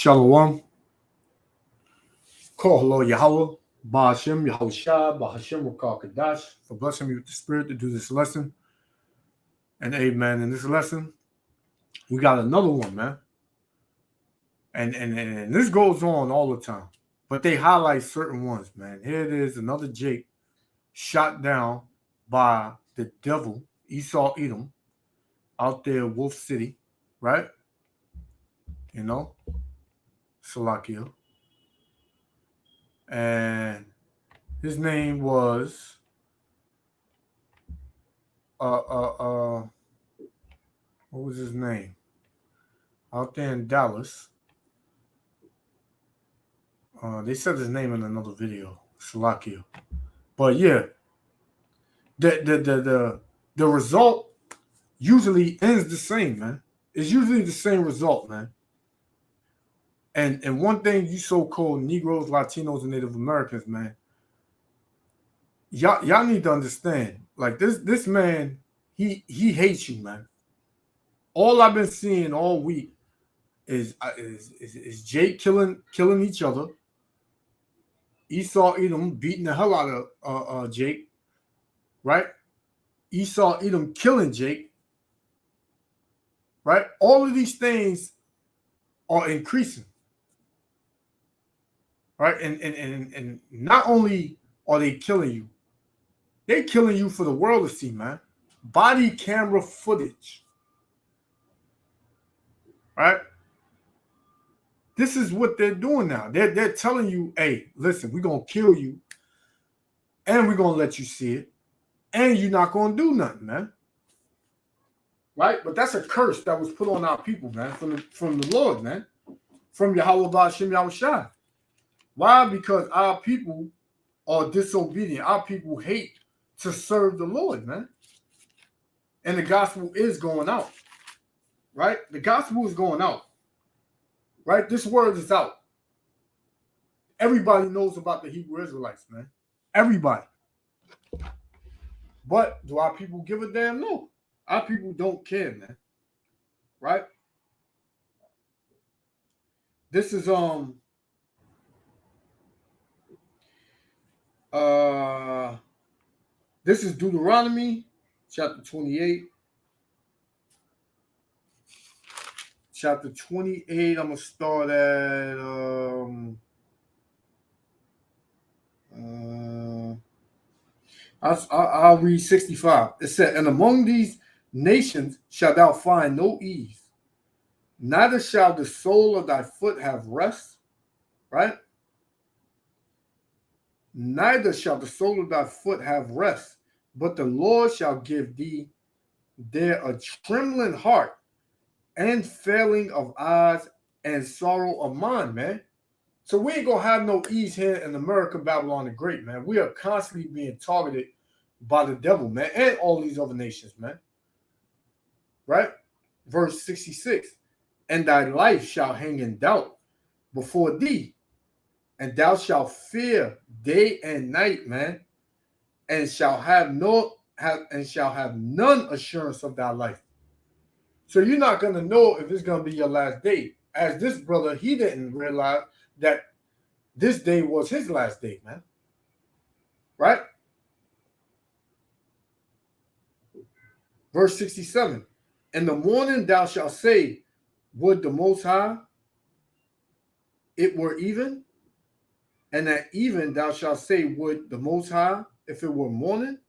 Shalom. Call hello Yahweh, Bahashem, Yahushua, Bahashem, Rakal Kadash, for blessing me with the spirit to do this lesson. And amen. In this lesson, we got another one, man. And this goes on all the time. But they highlight certain ones, man. Here it is, another Jake shot down by the devil, Esau Edom, out there in Wolf City, right? You know, Salakia. And his name was what was his name? Out there in Dallas. They said his name in another video, Salakia. But yeah, the result usually ends the same, man. It's usually the same result, man. And one thing you so-called Negroes, Latinos, and Native Americans, man, y'all need to understand. Like this man, he hates you, man. All I've been seeing all week is Jake killing each other. Esau Edom beating the hell out of Jake, right? Esau Edom killing Jake, right? All of these things are increasing, right? And not only are they killing you, they're killing you for the world to see, man. Body camera footage, right? This is what they're doing now. They're telling you, hey, listen, we're going to kill you, and we're going to let you see it, and you're not going to do nothing, man. Right? But that's a curse that was put on our people, man, from the Lord, man, from Yahweh Ba'ashem Yahushua. Why? Because our people are disobedient. Our people hate to serve the Lord, man. And the gospel is going out, right? The gospel is going out. Right? This word is out. Everybody knows about the Hebrew Israelites, man. Everybody. But do our people give a damn? No. Our people don't care, man. Right? This is this is Deuteronomy chapter 28. Chapter 28, I'm going to start at I'll read 65. It said, and among these nations shalt thou find no ease, neither shall the sole of thy foot have rest, right? Neither shall the sole of thy foot have rest, but the Lord shall give thee there a trembling heart, and failing of eyes and sorrow of mind, man. So we ain't gonna have no ease here in America, Babylon the Great, man. We are constantly being targeted by the devil, man, and all these other nations, man. Right? Verse 66. And thy life shall hang in doubt before thee, and thou shalt fear day and night, man, and shall have none assurance of thy life. So you're not going to know if it's going to be your last day. As this brother, he didn't realize that this day was his last day, man. Right? Verse 67. In the morning thou shalt say, would the Most High it were even? And at even thou shalt say, would the Most High if it were morning?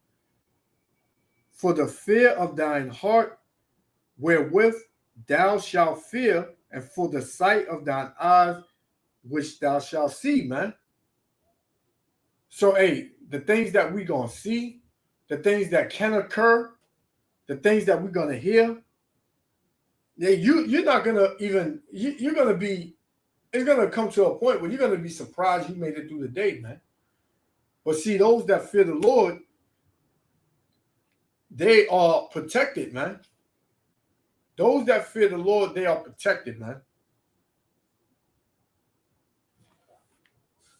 For the fear of thine heart wherewith thou shalt fear, and for the sight of thine eyes which thou shalt see, man. So, hey, the things that we're going to see, the things that can occur, the things that we're going to hear, yeah, you're not going to even, you're going to be, it's going to come to a point where you're going to be surprised you made it through the day, man. But see, those that fear the Lord, they are protected, man. Those that fear the Lord, they are protected, man.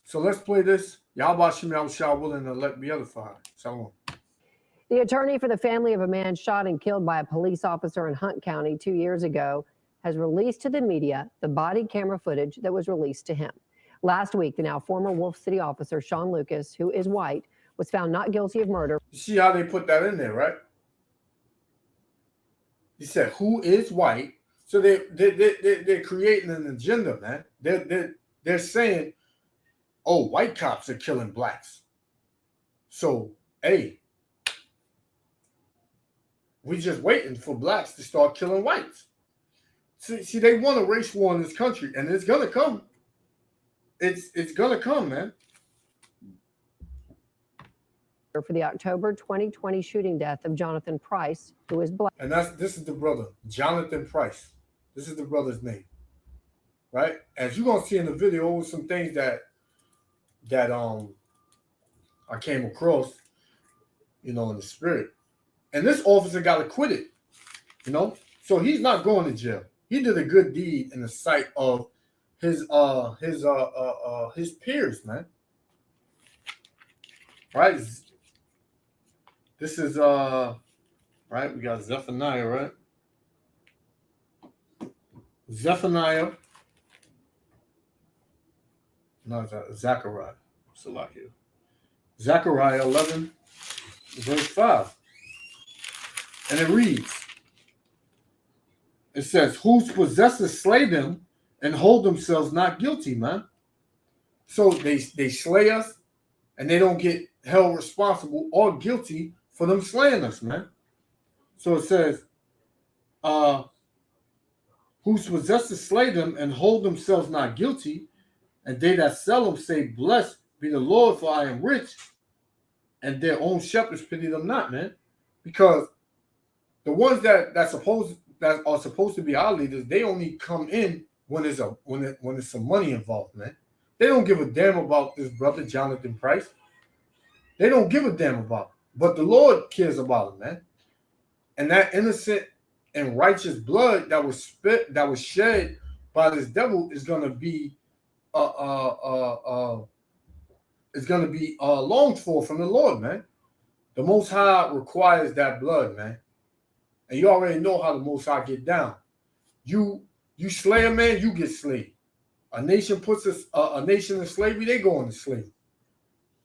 So let's play this. Yahweh Shem Yahushua willing to let me edify. Shalom. The attorney for the family of a man shot and killed by a police officer in Hunt County 2 years ago has released to the media the body camera footage that was released to him. Last week, the now former Wolf City officer, Sean Lucas, who is white, was found not guilty of murder. You see how they put that in there, right? He said, who is white? So they're creating an agenda, man. They're saying, oh, white cops are killing blacks. So, hey, we just waiting for blacks to start killing whites. See, they want a race war in this country, and it's gonna come. It's gonna come, man. For the October 2020 shooting death of Jonathan Price, who is black. And this is the brother, Jonathan Price. This is the brother's name, right? As you're gonna see in the video, some things that I came across, in the spirit. And this officer got acquitted, so he's not going to jail. He did a good deed in the sight of his peers, man. Right? This is right. We got Zephaniah, right? Zephaniah. No, Zechariah. Salakia. Zechariah 11, verse 5. And it reads, it says, whose possessors slay them and hold themselves not guilty, man. So they slay us and they don't get held responsible or guilty for them slaying us, man. So it says, whose possessors slay them and hold themselves not guilty, and they that sell them say, blessed be the Lord, for I am rich, and their own shepherds pity them not, man. Because the ones that are supposed to be our leaders, they only come in when there's some money involved, man. They don't give a damn about this brother Jonathan Price. They don't give a damn about him. But the Lord cares about him, man. And that innocent and righteous blood that was shed by this devil is gonna be longed for from the Lord, man. The Most High requires that blood, man. And you already know how the Most High get down. You slay a man, you get slayed. A nation puts a nation in slavery, they go into slavery.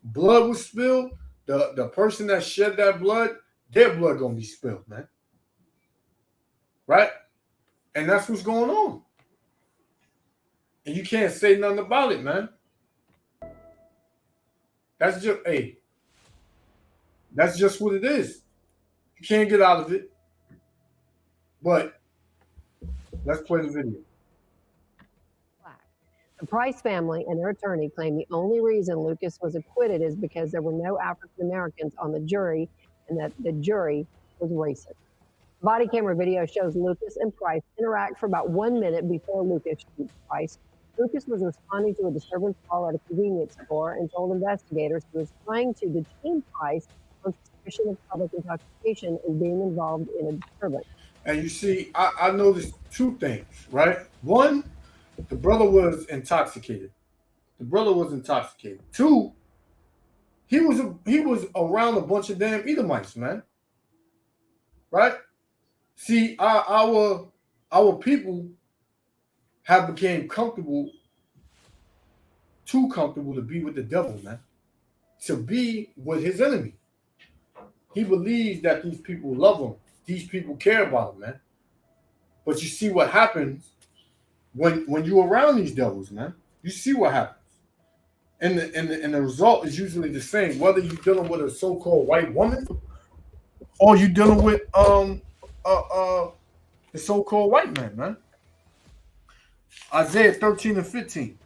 Blood was spilled. The person that shed that blood, their blood gonna be spilled, man. Right? And that's what's going on. And you can't say nothing about it, man. That's just what it is. You can't get out of it. But let's play the video. The Price family and their attorney claim the only reason Lucas was acquitted is because there were no African Americans on the jury and that the jury was racist. Body camera video shows Lucas and Price interact for about 1 minute before Lucas shoots Price. Lucas was responding to a disturbance call at a convenience store and told investigators he was trying to detain Price on suspicion of public intoxication and being involved in a disturbance. And you see, I noticed two things, right? One, the brother was intoxicated. Two, he was around a bunch of damn Edomites, man. Right? See, our people have become too comfortable to be with the devil, man. To be with his enemy. He believes that these people love him. These people care about him, man. But you see what happens when you're around these devils, man. You see what happens. And the result is usually the same, whether you're dealing with a so-called white woman or you're dealing with the so-called white man. Isaiah 13 and 15.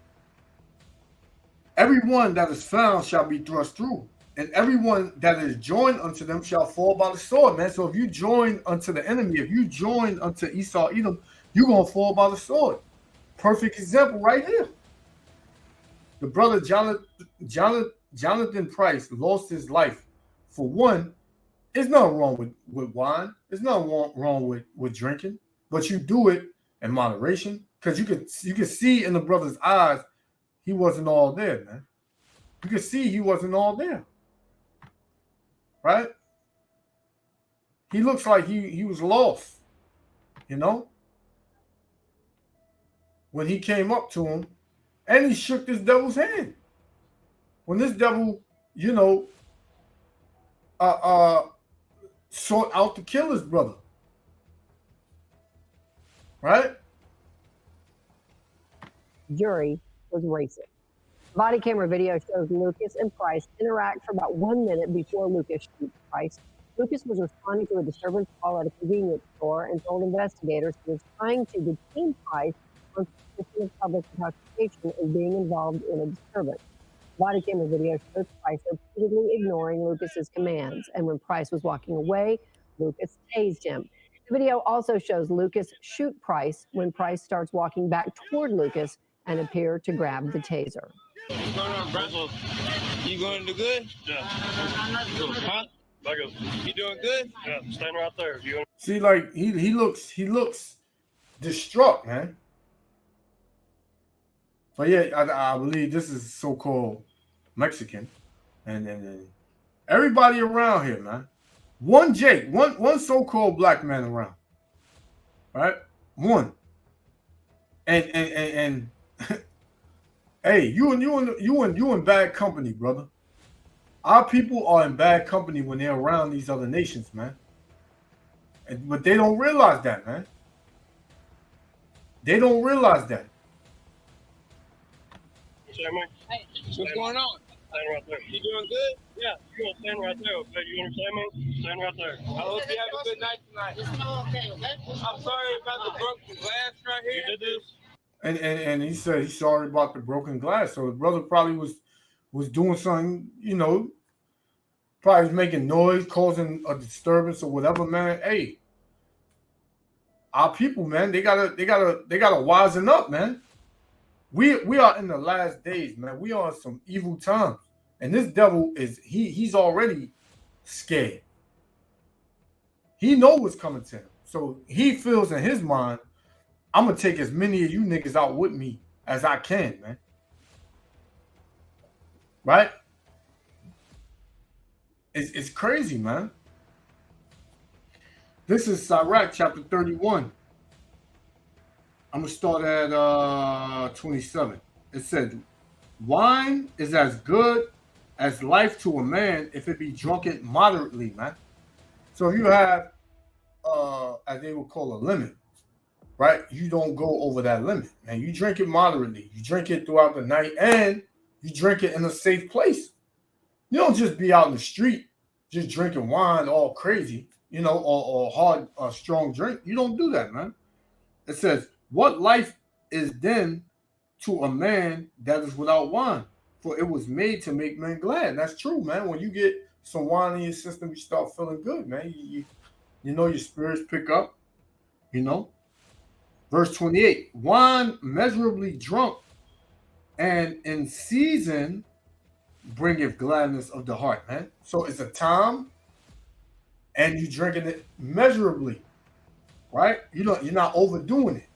Everyone that is found shall be thrust through, and everyone that is joined unto them shall fall by the sword, man. So if you join unto the enemy, if you join unto Esau, Edom, you're going to fall by the sword. Perfect example right here. The brother Jonathan Price lost his life. For one, there's nothing wrong with wine. There's nothing wrong with drinking, but you do it in moderation, because you could see in the brother's eyes he wasn't all there, man. You could see he wasn't all there, right? He looks like he was lost, you know. when he came up to him and he shook this devil's hand. When this devil, you know, sought out to kill his brother. Right? Jury was racist. Body camera video shows Lucas and Price interact for about 1 minute before Lucas shoots Price. Lucas was responding to a disturbance call at a convenience store and told investigators he was trying to detain Price on suspicion of public intoxication and being involved in a disturbance. Body camera video shows Price repeatedly ignoring Lucas's commands, and when Price was walking away, Lucas tased him. The video also shows Lucas shoot Price when Price starts walking back toward Lucas and appear to grab the taser. What's going on, bro? You going to do good? Yeah. Huh? Like You doing good? yeah, stand right there. You See, like he looks distraught, man. But yeah, I believe this is so-called Mexican, and everybody around here, man. One Jake, one so-called black man around, right? One. And hey, you in bad company, brother. Our people are in bad company when they're around these other nations, man. But they don't realize that, man. They don't realize that. say me? Hey, what's going on? Stand right there. You doing good? Yeah, you gonna stand right there, okay? You understand me? Stand right there. I hope you have a good night tonight. It's all okay, okay? I'm sorry about the broken glass right You here. did this? And he said he's sorry about the broken glass. So his brother probably was doing something, you know, probably was making noise, causing a disturbance or whatever, man. Hey, our people, man, they gotta wisen up, man. We are in the last days, man. We are in some evil times. And this devil he's already scared. He knows what's coming to him. So he feels in his mind, I'm gonna take as many of you niggas out with me as I can, man. Right? It's crazy, man. This is Sirach chapter 31. I'm gonna start at 27. It said, wine is as good as life to a man if it be drunken moderately, man. So if you have as they would call a limit, right? You don't go over that limit, man. You drink it moderately. You drink it throughout the night, and you drink it in a safe place. You don't just be out in the street just drinking wine all crazy, you know, or hard, strong drink. You don't do that, man. It says, what life is then to a man that is without wine? For it was made to make men glad. And that's true, man. When you get some wine in your system, you start feeling good, man. You know, your spirits pick up, you know. Verse 28, wine measurably drunk and in season bringeth gladness of the heart, man. So it's a time and you drinking it measurably, right? You're not overdoing it.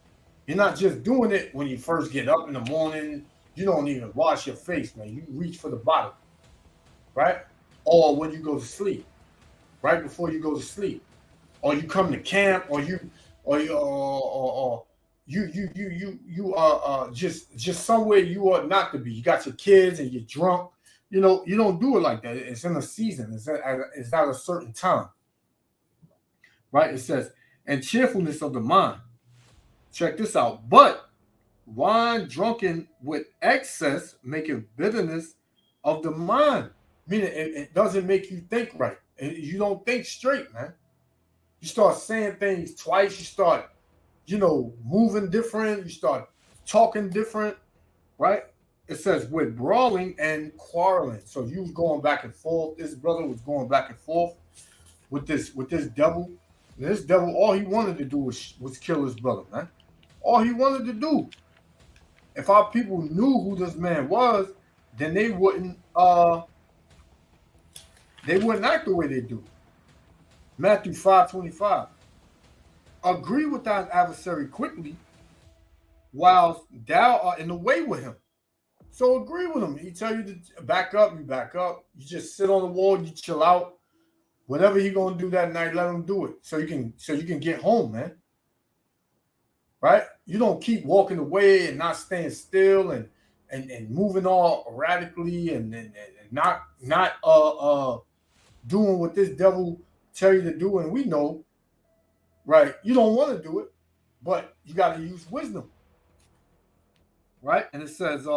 You're not just doing it when you first get up in the morning. You don't even wash your face, man. You reach for the bottle, right? Or when you go to sleep, right before you go to sleep, or you come to camp, or you are just somewhere you ought not to be. You got your kids and you're drunk. You know, you don't do it like that. It's in a season. It's at a certain time, right? It says, and cheerfulness of the mind. Check this out. But wine drunken with excess maketh bitterness of the mind. Meaning it doesn't make you think right. You don't think straight, man. You start saying things twice. You start, you know, moving different. You start talking different, right? It says with brawling and quarreling. So you was going back and forth. This brother was going back and forth with this devil. And this devil, all he wanted to do was kill his brother, man. All he wanted to do. If our people knew who this man was, then they wouldn't act the way they do. Matthew 5:25. Agree with thine adversary quickly, whilst thou art in the way with him. So agree with him. He tell you to back up, you back up. You just sit on the wall, you chill out. Whatever he gonna do that night, let him do it. So you can get home, man. right? You don't keep walking away and not staying still and moving all erratically and not doing what this devil tell you to do. And we know, right? You don't want to do it, but you got to use wisdom, right? And it says,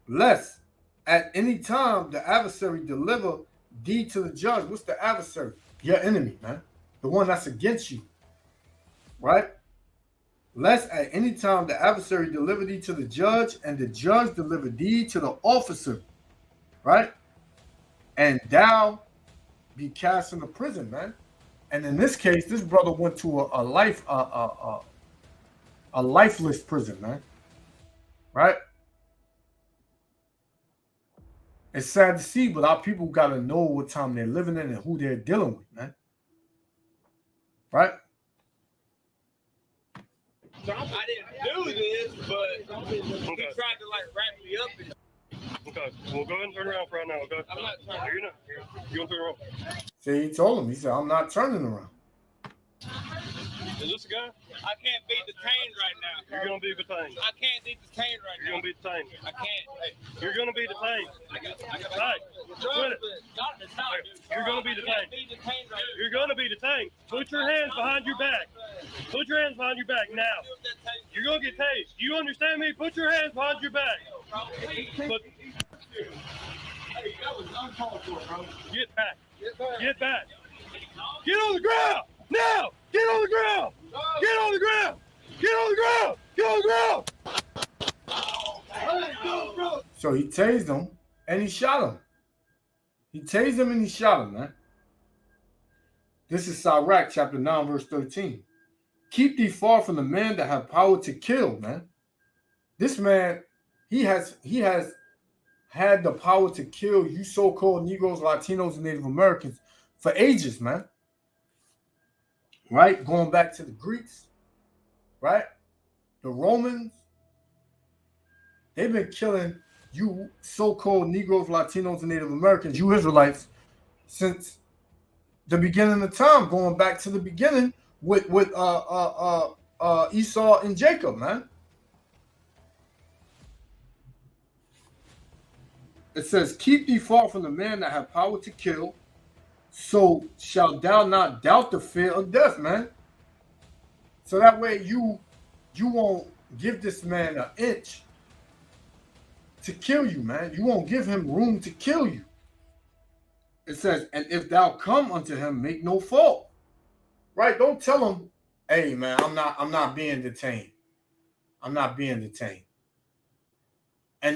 lest at any time the adversary deliver thee to the judge. What's the adversary? Your enemy, man. The one that's against you, right? Lest at any time the adversary deliver thee to the judge, and the judge deliver thee to the officer, right? And thou be cast into prison, man. And in this case, this brother went to a lifeless prison, man. Right? It's sad to see, but our people got to know what time they're living in and who they're dealing with, man. Right? I didn't do this, but he tried to like wrap me up. Okay, well, go ahead and turn around for right now, okay? I'm not turning. No, you're not. You're going to turn around. See, he told him. He said, I'm not turning around. Is this a guy? I can't be detained right now. You're going to be detained. I can't be detained right You're now. going to be detained. I can't. Hey, You're going to be detained. I got Hey, quit it. You're going to be detained. You're going to be detained. Put your hands behind your back. Put your hands behind your back now. You're going to get tased. You understand me? Put your hands behind your back. But get back. Get back. Get on the ground. Now. Get on the ground. Get on the ground. Get on the ground. Get on the ground. So he tased him and he shot him. He tased him and he shot him, man. This is Sirach chapter 9, verse 13. Keep thee far from the man that have power to kill, man. This man, he has had the power to kill you so-called Negroes, Latinos, and Native Americans for ages, man. Right? Going back to the Greeks, right? The Romans, they've been killing you so-called Negroes, Latinos, and Native Americans, you Israelites, since the beginning of time, going back to the beginning with Esau and Jacob, man. It says, keep thee far from the man that have power to kill, so shalt thou not doubt the fear of death, man. So that way you won't give this man an inch to kill you, man. You won't give him room to kill you. It says, and if thou come unto him, make no fault. Right? Don't tell him, hey man, I'm not being detained. I'm not being detained. And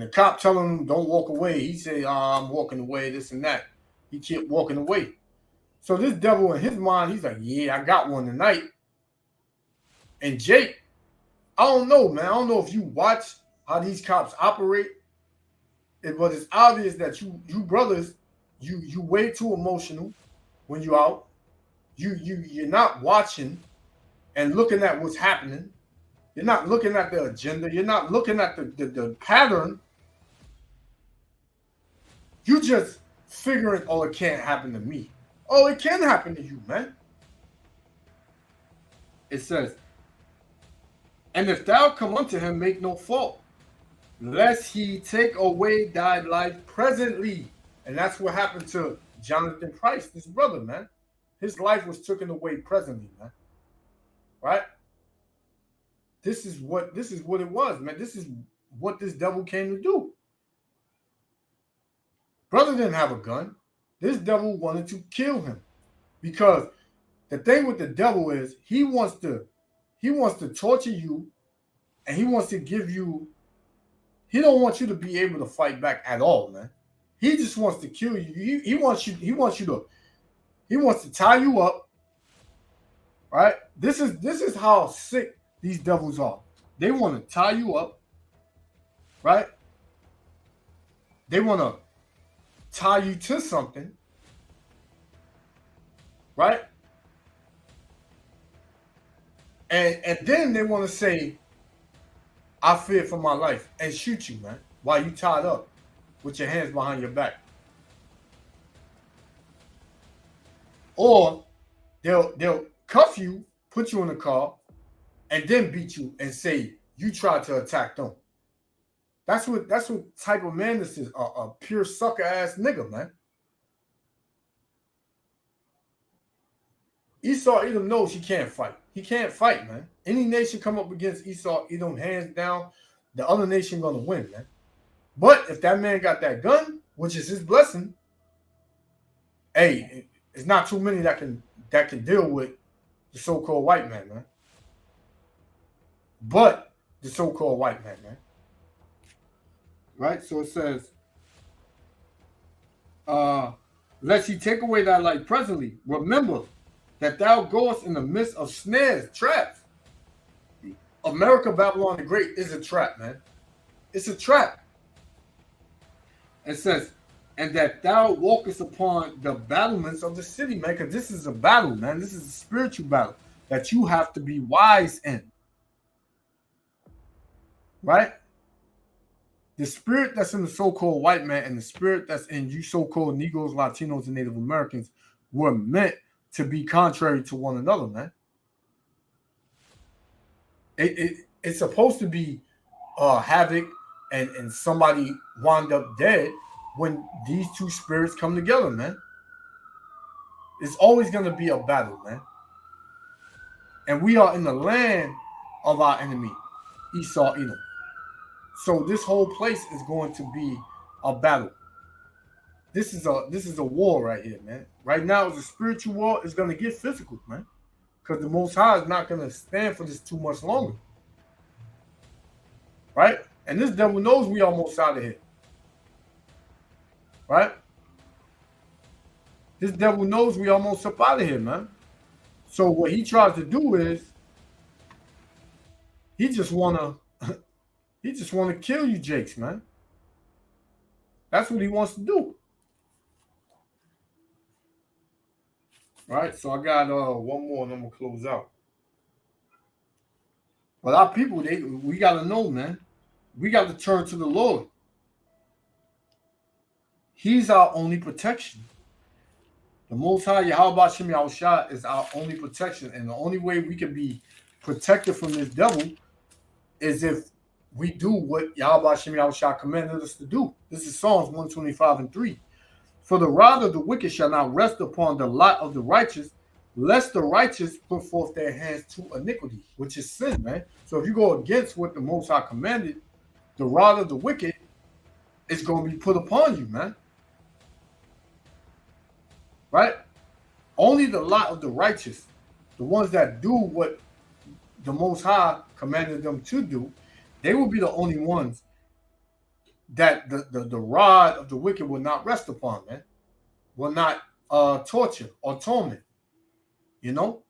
the cop telling him, don't walk away. He say, I'm walking away, this and that. He kept walking away. So this devil in his mind, he's like, yeah, I got one tonight. And Jake, I don't know, man. I don't know if you watch how these cops operate. But it's obvious that you brothers, you way too emotional when you out. You're not watching and looking at what's happening. You're not looking at the agenda. You're not looking at the pattern. You just figuring, oh, it can't happen to me. Oh, it can happen to you, man. It says, and if thou come unto him, make no fault, lest he take away thy life presently. And that's what happened to Jonathan Price, this brother, man. His life was taken away presently, man. Right? This is what it was, man. This is what this devil came to do. Brother didn't have a gun. This devil wanted to kill him. Because the thing with the devil is he wants to torture you, and he wants to give you, he don't want you to be able to fight back at all, man. He just wants to kill you. He wants to tie you up. Right? This is how sick these devils are. They want to tie you up. Right? They want to tie you to something. Right? And then they want to say, I fear for my life, and shoot you, man, while you tied up with your hands behind your back. Or they'll cuff you, put you in a car, and then beat you and say you tried to attack them. That's what type of man this is. A pure sucker ass nigga, man. Esau Edom knows he can't fight. He can't fight, man. Any nation come up against Esau Edom, hands down, the other nation gonna win, man. But if that man got that gun, which is his blessing, hey, it's not too many that can deal with the so-called white man, man. But the so-called white man, man. Right? So it says, lest he take away thy life presently, remember that thou goest in the midst of snares, traps. America, Babylon the Great is a trap, man. It's a trap. It says, and that thou walkest upon the battlements of the city, man, because this is a battle, man. This is a spiritual battle that you have to be wise in. Right? The spirit that's in the so-called white man and the spirit that's in you so-called Negroes, Latinos, and Native Americans were meant to be contrary to one another, man. It's supposed to be havoc and somebody wound up dead when these two spirits come together, man. It's always going to be a battle, man. And we are in the land of our enemy, Esau Edom. So this whole place is going to be a battle. This is a war right here, man. Right now, it's a spiritual war. It's going to get physical, man. Because the Most High is not going to stand for this too much longer. Right? And this devil knows we almost out of here. Right? This devil knows we almost up out of here, man. So what he tries to do is he just wanna kill you, Jakes, man. That's what he wants to do. All right, so I got one more and I'm gonna close out. But our people, we gotta know, man. We got to turn to the Lord. He's our only protection. The Most High Yahweh Shem Yahushua is our only protection, and the only way we can be protected from this devil is if we do what Yahweh Shem Yahushua commanded us to do. This is Psalms 125:3. For the rod of the wicked shall not rest upon the lot of the righteous, lest the righteous put forth their hands to iniquity, which is sin, man. So if you go against what the Most High commanded, the rod of the wicked is going to be put upon you, man. Right? Only the lot of the righteous, the ones that do what the Most High commanded them to do, they will be the only ones that the rod of the wicked will not rest upon, man. Will not torture or torment. You know?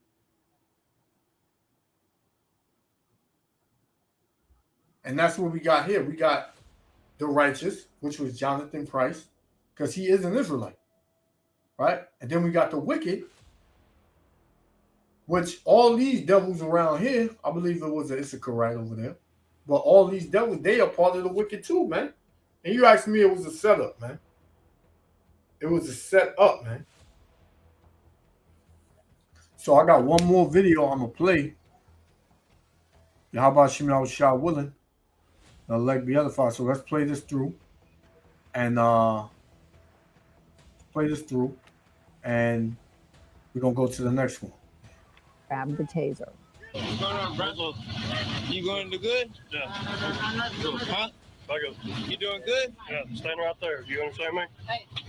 And that's what we got here. We got the righteous, which was Jonathan Price, because he is an Israelite. Right? And then we got the wicked, which all these devils around here, I believe it was an Issachar right over there, but all these devils, they are part of the wicked too, man. And you asked me, it was a setup, man. It was a setup, man. So I got one more video I'm going to play. How about Shem Yahushua willing? The leg be edified. So let's play this through. And and we're going to go to the next one. Grab the taser. What's going on, bro? You going to do good? Yeah. Huh? I go. You doing good? Yeah, stand right there. You understand me?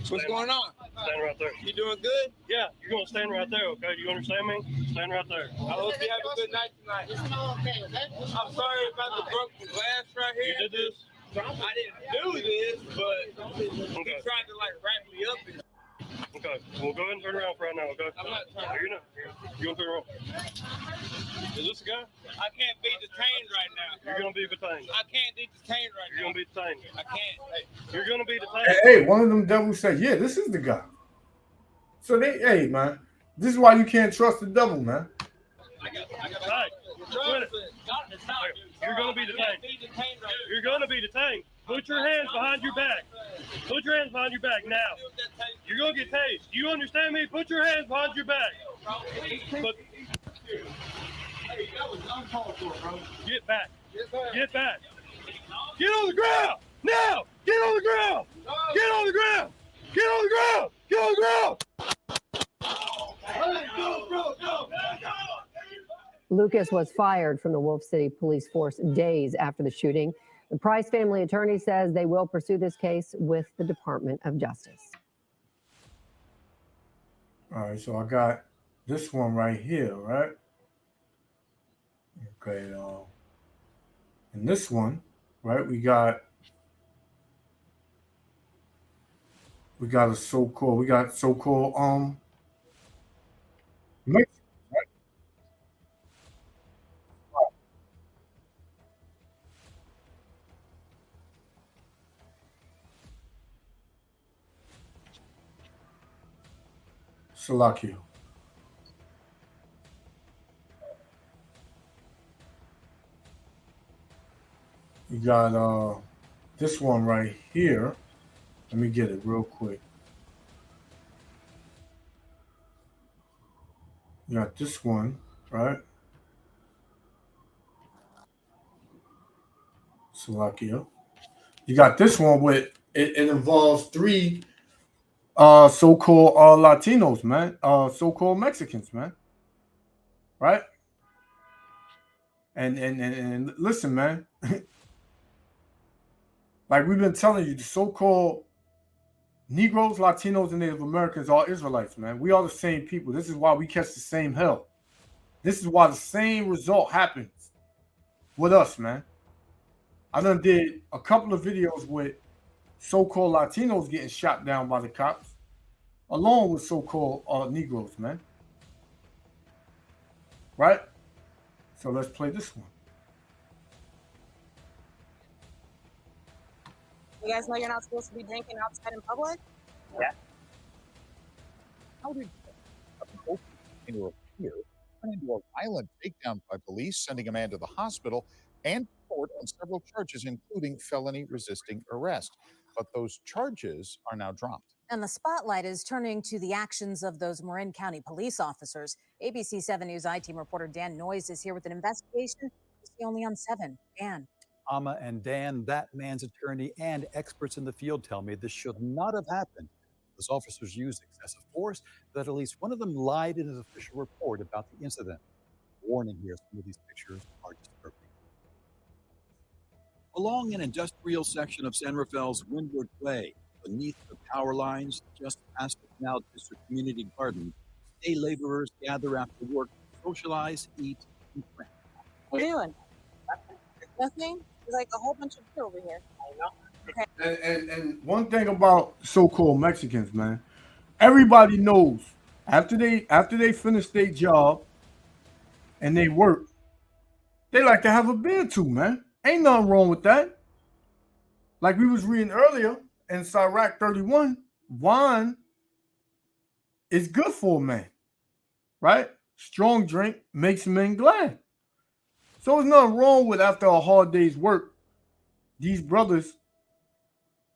What's going on? Stand right there. You doing good? Yeah, you're going to stand right there, okay? You understand me? Stand right there. I hope you have a good night tonight. I'm sorry about the broken glass right here. You did this? I didn't do this, but he tried to like wrap me up. Okay, we'll go ahead and turn around for right now, okay? I'm not trying. You're not. You want to turn around? Is this the guy? I can't be detained right now. You're going to be detained. I can't be detained right You're now. going to be detained. I can't. You're going to be detained. Hey, one of them devils said, yeah, this is the guy. So hey, man, this is why you can't trust the devil, man. Hey, you're going to be detained. You're going to be detained. Put your hands behind your back. Put your hands behind your back now. You're going to get tased. You understand me? Put your hands behind your back. Hey, that was uncalled for, bro. Get back. Yes, sir. Get back. Get on the ground. Now. Get on the ground. Get on the ground. Get on the ground. Get on the ground. Hey, go, bro, go. Lucas was fired from the Wolf City Police Force days after the shooting. The Price family attorney says they will pursue this case with the Department of Justice. All right, so I got this one right here, right? Okay, and this one, right? We got a so-called Mexican, right? Salakia. We got this one right here. Let me get it real quick. You got this one, right? Salakia. You got this one with it involves three so-called Latinos, man, so-called Mexicans, man. Right? And listen, man. Like we've been telling you, the so-called Negroes, Latinos, and Native Americans are Israelites, man. We are the same people. This is why we catch the same hell. This is why the same result happens with us, man. I done did a couple of videos with so-called Latinos getting shot down by the cops, along with so-called Negroes, man. Right? So let's play this one. You guys know you're not supposed to be drinking outside in public? Yeah. How did into a fear turn into a violent takedown by police, sending a man to the hospital and court on several charges, including felony resisting arrest? But those charges are now dropped. And the spotlight is turning to the actions of those Marin County police officers. ABC 7 News I-Team reporter Dan Noyes is here with an investigation. You see only on 7. Dan. Amma and Dan, that man's attorney, and experts in the field tell me this should not have happened. Those officers used excessive force, that at least one of them lied in his official report about the incident. Warning here, some of these pictures are disturbing. Along an industrial section of San Rafael's Windward Way, beneath the power lines, just past the Canal District Community Garden, day laborers gather after work to socialize, eat, and drink. What are you doing? Nothing? There's like a whole bunch of beer over here. And one thing about so-called Mexicans, man, everybody knows after they finish their job and they work, they like to have a beer too, man. Ain't nothing wrong with that. Like we was reading earlier in Sirach 31, wine is good for a man, right? Strong drink makes men glad. So there's nothing wrong with after a hard day's work, these brothers,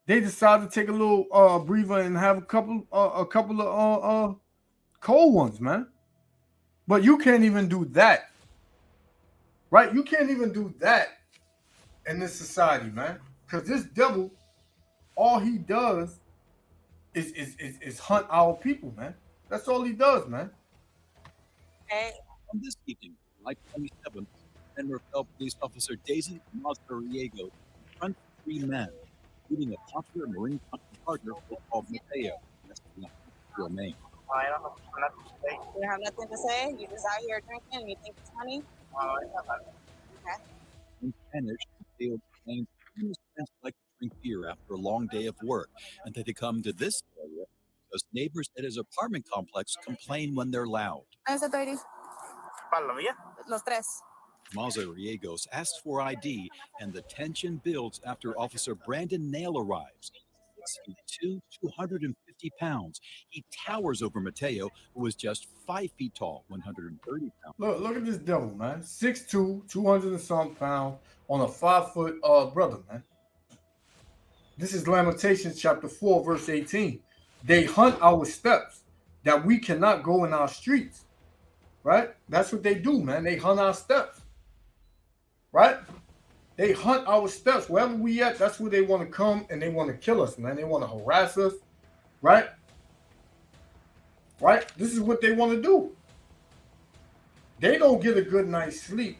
they decide to take a little breather and have a couple of cold ones, man. But you can't even do that, right? You can't even do that in this society, man. Because this devil, all he does is hunt our people, man. That's all he does, man. Okay. On this evening, July 27th, San Rafael police officer Daisy Mazariego confronts 3 men, including a popular Marin County partner called Mateo. That's not his real name. You don't have nothing to say? You're just out here drinking and you think it's funny? Okay. In Spanish, Mateo claims famous friends like to drink beer after a long day of work, and that they come to this area because neighbors at his apartment complex complain when they're loud. ¿Cuál es tu ID? Los tres. Mazariegos asks for ID, and the tension builds after Officer Brandon Nail arrives. 6'2", 250 pounds. He towers over Mateo, who is just 5 feet tall, 130 pounds. Look at this devil, man. 6'2", 200 and some pounds on a 5-foot brother, man. This is Lamentations chapter 4, verse 18. They hunt our steps, that we cannot go in our streets. right? That's what they do, man. They hunt our steps, right? They hunt our steps. Wherever we at, that's where they want to come and they want to kill us, man. They want to harass us, right? Right? This is what they want to do. They don't get a good night's sleep.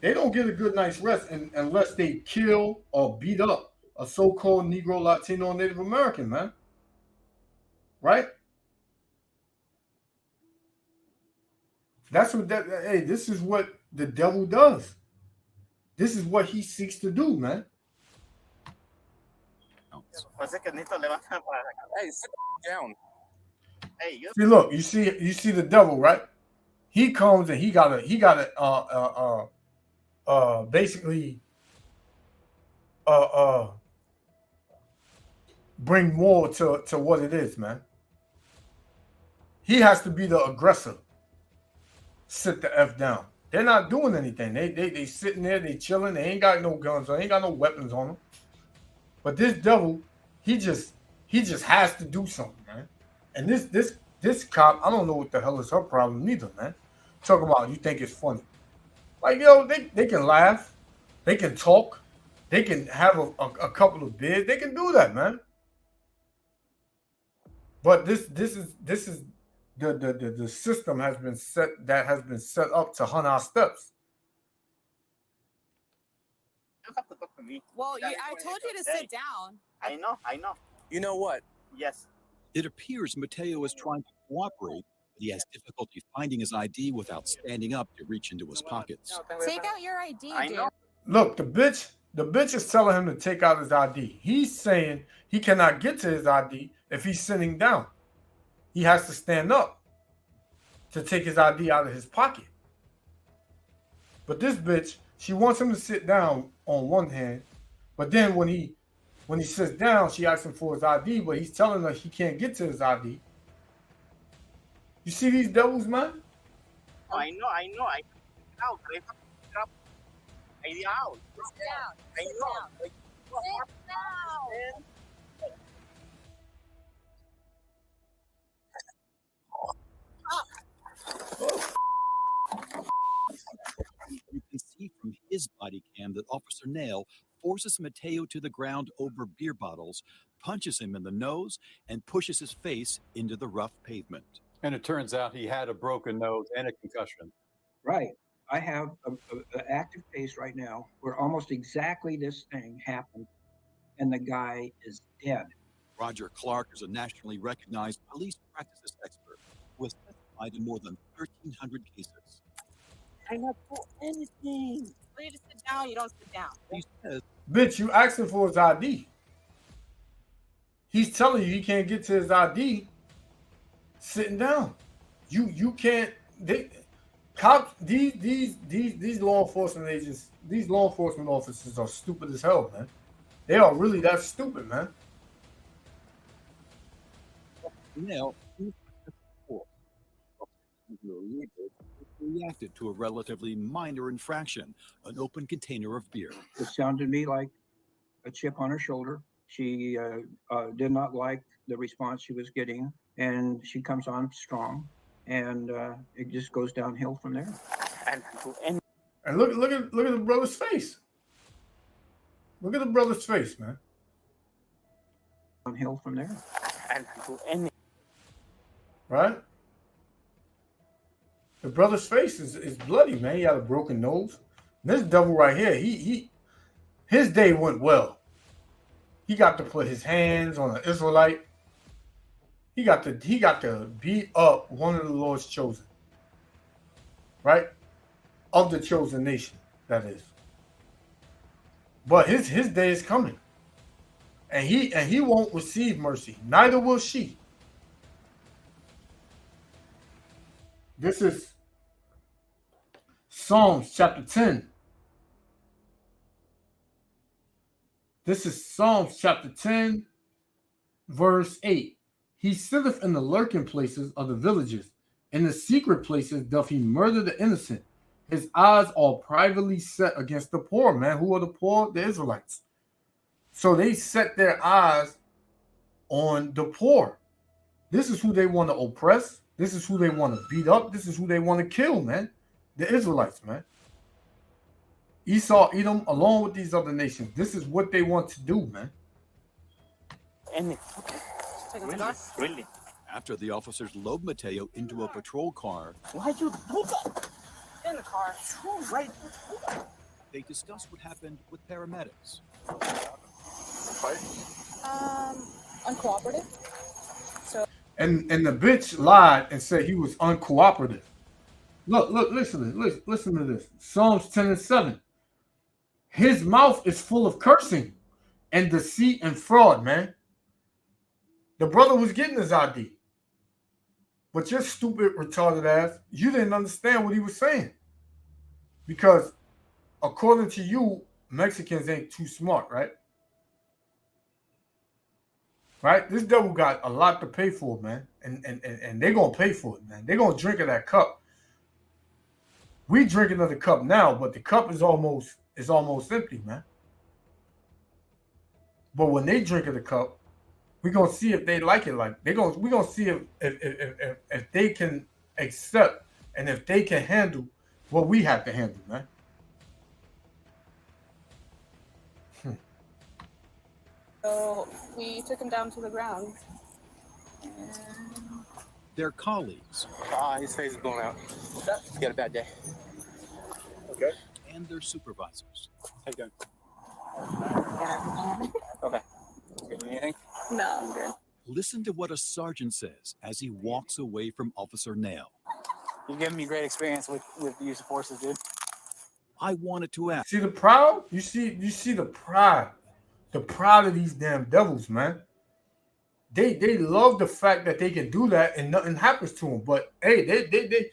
They don't get a good night's rest unless they kill or beat up a so-called Negro, Latino, Native American, man. Right? That's what hey, this is what the devil does. This is what he seeks to do, man. Hey, sit down. Hey, you See, look, you see the devil, right? He comes and he gotta basically bring more to what it is, man. He has to be the aggressor. Sit the F down. They're not doing anything. They sitting there, they chilling, they ain't got no guns, they ain't got no weapons on them. But this devil, he just has to do something, man. And this cop, I don't know what the hell is her problem neither, man. Talk about you think it's funny. Like, yo, they can laugh, they can talk, they can have a couple of beers, they can do that, man. But this is the system has been set up to hunt our steps. have to talk to me. Well, I told you to sit down. I know. You know what? Yes. It appears Mateo is trying to cooperate, but he has difficulty finding his ID without standing up to reach into his pockets. Take out your ID, I dude. know. Look, the bitch is telling him to take out his ID. He's saying he cannot get to his ID if he's sitting down. He has to stand up to take his ID out of his pocket. But this bitch, she wants him to sit down on one hand, but then when he sits down, she asks him for his ID, but he's telling her he can't get to his ID. You see these devils, man? I know. I out. I have to drop ID out. Sit down. I Sit know. down. Like, Sit down. You can see from his body cam that Officer Nail forces Mateo to the ground over beer bottles, punches him in the nose, and pushes his face into the rough pavement. And it turns out he had a broken nose and a concussion. Right. I have an active case right now where almost exactly this thing happened, and the guy is dead. Roger Clark is a nationally recognized police practices expert who has testified in more than 1,300 cases. I not do anything. When you just sit down, you don't sit down. He says, Bitch, you asking for his ID. He's telling you he can't get to his ID sitting down. You can't. Cops, these law enforcement agents, these law enforcement officers are stupid as hell, man. They are really that stupid, man. Nail reacted to a relatively minor infraction, an open container of beer. It sounded to me like a chip on her shoulder. She did not like the response she was getting, and she comes on strong, and it just goes downhill from there. And look at the brother's face. Look at the brother's face, man. Downhill from there. Right? The brother's face is bloody, man. He had a broken nose. And this devil right here, his day went well. He got to put his hands on an Israelite. He got to beat up one of the Lord's chosen. Right? Of the chosen nation, that is. But his day is coming. And he won't receive mercy. Neither will she. This is Psalms chapter 10. This is Psalms chapter 10, verse 8. He sitteth in the lurking places of the villages. In the secret places doth he murder the innocent. His eyes are privately set against the poor, man. Who are the poor? The Israelites. So they set their eyes on the poor. This is who they want to oppress. This is who they want to beat up. This is who they want to kill, man. The Israelites, man. Esau, Edom, along with these other nations. This is what they want to do, man. Really? After the officers load Mateo into a patrol car, Why'd you do that? In the car. Right. they discuss what happened with paramedics. Uncooperative. And the bitch lied and said he was uncooperative. Look, listen to this. Psalms 10:7. His mouth is full of cursing and deceit and fraud, man. The brother was getting his ID. But your stupid, retarded ass, you didn't understand what he was saying. Because according to you, Mexicans ain't too smart, right? Right? This devil got a lot to pay for, man. And they're going to pay for it, man. They're going to drink of that cup. We drinking of the cup now, but the cup is almost empty, man. But when they drink of the cup, we're gonna see if they like it. Like we're gonna see if they can accept and if they can handle what we have to handle, man. So we took him down to the ground. Their colleagues. His face is blown out. He got a bad day. Okay. And their supervisors. How you doing? Okay. Anything? No, I'm good. Listen to what a sergeant says as he walks away from Officer Nail. You've given me great experience with the use of forces, dude. I wanted to ask. See the pride? You see the pride. The pride of these damn devils, man. They love the fact that they can do that and nothing happens to them. But hey, they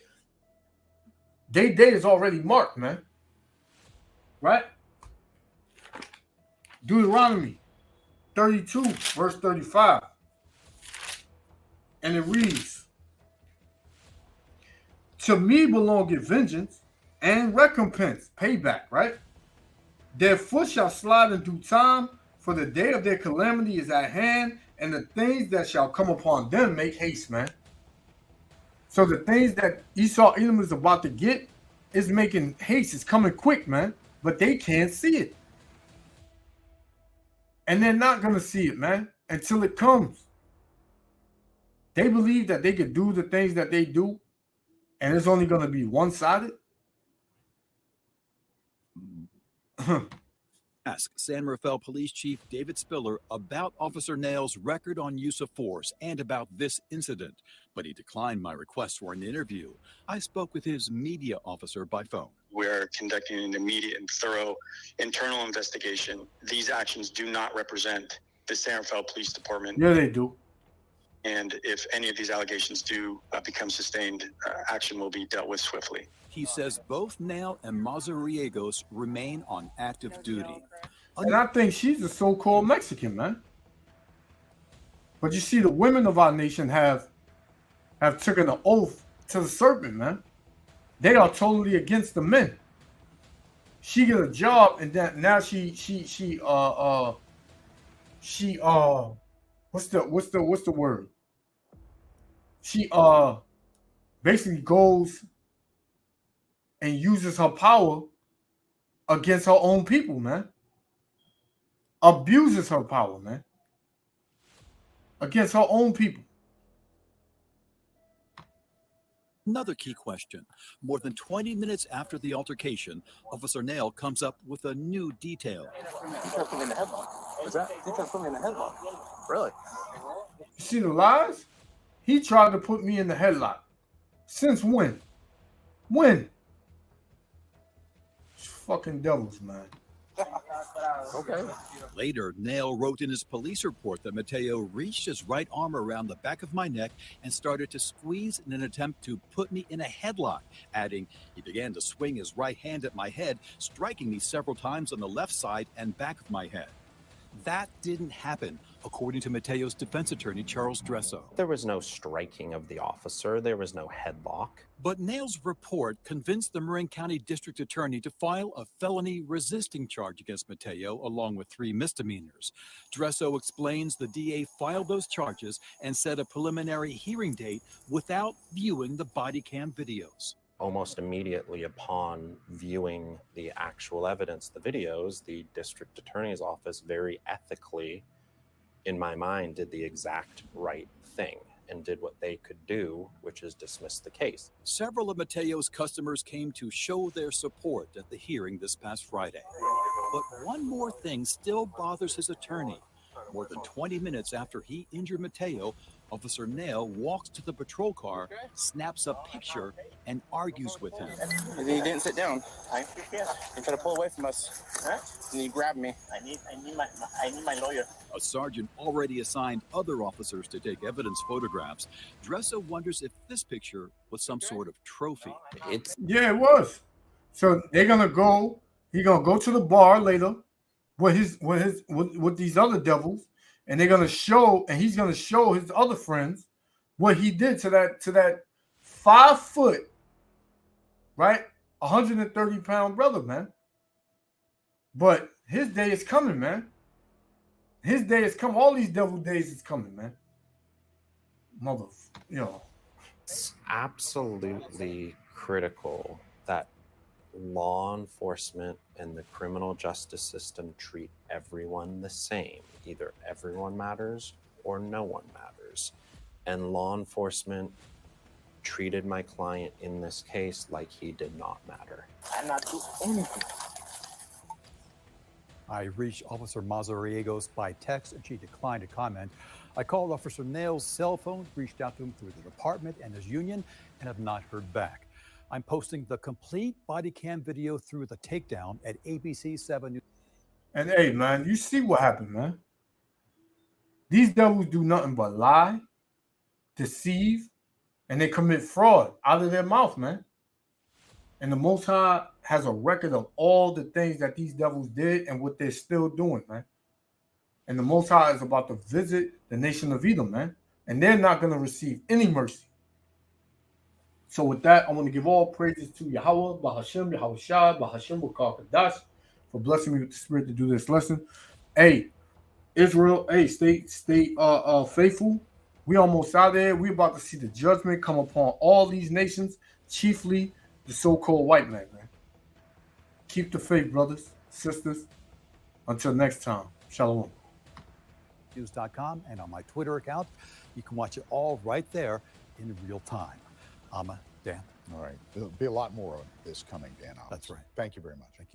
day is already marked, man. Right? Deuteronomy 32, verse 35. And it reads, to me belongeth vengeance and recompense, payback, right? Their foot shall slide in due time, for the day of their calamity is at hand, and the things that shall come upon them make haste, man. So the things that Esau Edom is about to get is making haste. It's coming quick, man. But they can't see it. And they're not going to see it, man, until it comes. They believe that they could do the things that they do, and it's only going to be one-sided. Ask San Rafael Police Chief David Spiller about Officer Nail's record on use of force and about this incident, but he declined my request for an interview. I spoke with his media officer by phone. We're conducting an immediate and thorough internal investigation. These actions do not represent the San Rafael Police Department. Yeah, they do. And if any of these allegations do become sustained, action will be dealt with swiftly. He says both Nail and Mazariegos remain on active duty. And I think she's a so-called Mexican, man. But you see, the women of our nation have taken an oath to the serpent, man. They are totally against the men. She get a job, and that now she what's the word? She basically goes and uses her power against her own people, man. Abuses her power, man. Against her own people. Another key question. More than 20 minutes after the altercation, Officer Nail comes up with a new detail. Put me in the headlock. What's that? He tried to put me in the headlock. Really? You see the lies? He tried to put me in the headlock. Since when? When? Fucking devils, man. Okay. Later, Nail wrote in his police report that Mateo reached his right arm around the back of my neck and started to squeeze in an attempt to put me in a headlock, adding, he began to swing his right hand at my head, striking me several times on the left side and back of my head. That didn't happen, according to Mateo's defense attorney, Charles Dresso. There was no striking of the officer. There was no headlock. But Nail's report convinced the Marin County District Attorney to file a felony resisting charge against Mateo, along with 3 misdemeanors. Dresso explains the DA filed those charges and set a preliminary hearing date without viewing the body cam videos. Almost immediately upon viewing the actual evidence, the videos, the district attorney's office very ethically, in my mind, did the exact right thing and did what they could do, which is dismiss the case. Several of Mateo's customers came to show their support at the hearing this past Friday. But one more thing still bothers his attorney. More than 20 minutes after he injured Mateo, Officer Nail walks to the patrol car, snaps a picture, and argues with him. And then he didn't sit down. He tried to pull away from us. And he grabbed me. I need my lawyer. A sergeant already assigned other officers to take evidence photographs. Dresso wonders if this picture was some sort of trophy. Yeah, it was. So they're gonna go. He's gonna go to the bar later with these other devils, and they're gonna show, and he's gonna show his other friends what he did to that 5 foot, right, 130-pound brother, man. But his day is coming, man. His day is coming. All these devil days is coming, man. It's absolutely critical that law enforcement and the criminal justice system treat everyone the same. Either everyone matters or no one matters. And law enforcement treated my client in this case like he did not matter. I'm not doing anything. I reached Officer Mazariegos by text, and she declined to comment. I called Officer Nail's cell phone, reached out to him through the department and his union, and have not heard back. I'm posting the complete body cam video through the takedown at ABC 7 News. And hey, man, you see what happened, man. These devils do nothing but lie, deceive, and they commit fraud out of their mouth, man. And the Most High has a record of all the things that these devils did and what they're still doing, man. And the Most High is about to visit the nation of Edom, man. And they're not going to receive any mercy. So with that, I want to give all praises to Yahweh, Bahashem, Yahushua, Bahashem, Wakar Kadash, for blessing me with the spirit to do this lesson. Hey, Israel, hey, stay faithful. We almost out there. We about to see the judgment come upon all these nations, chiefly the so-called white man, man. Keep the faith, brothers, sisters. Until next time, shalom. News.com and on my Twitter account. You can watch it all right there in real time. Dan. All right. There'll be a lot more of this coming, Dan. That's right. Thank you very much. Thank you.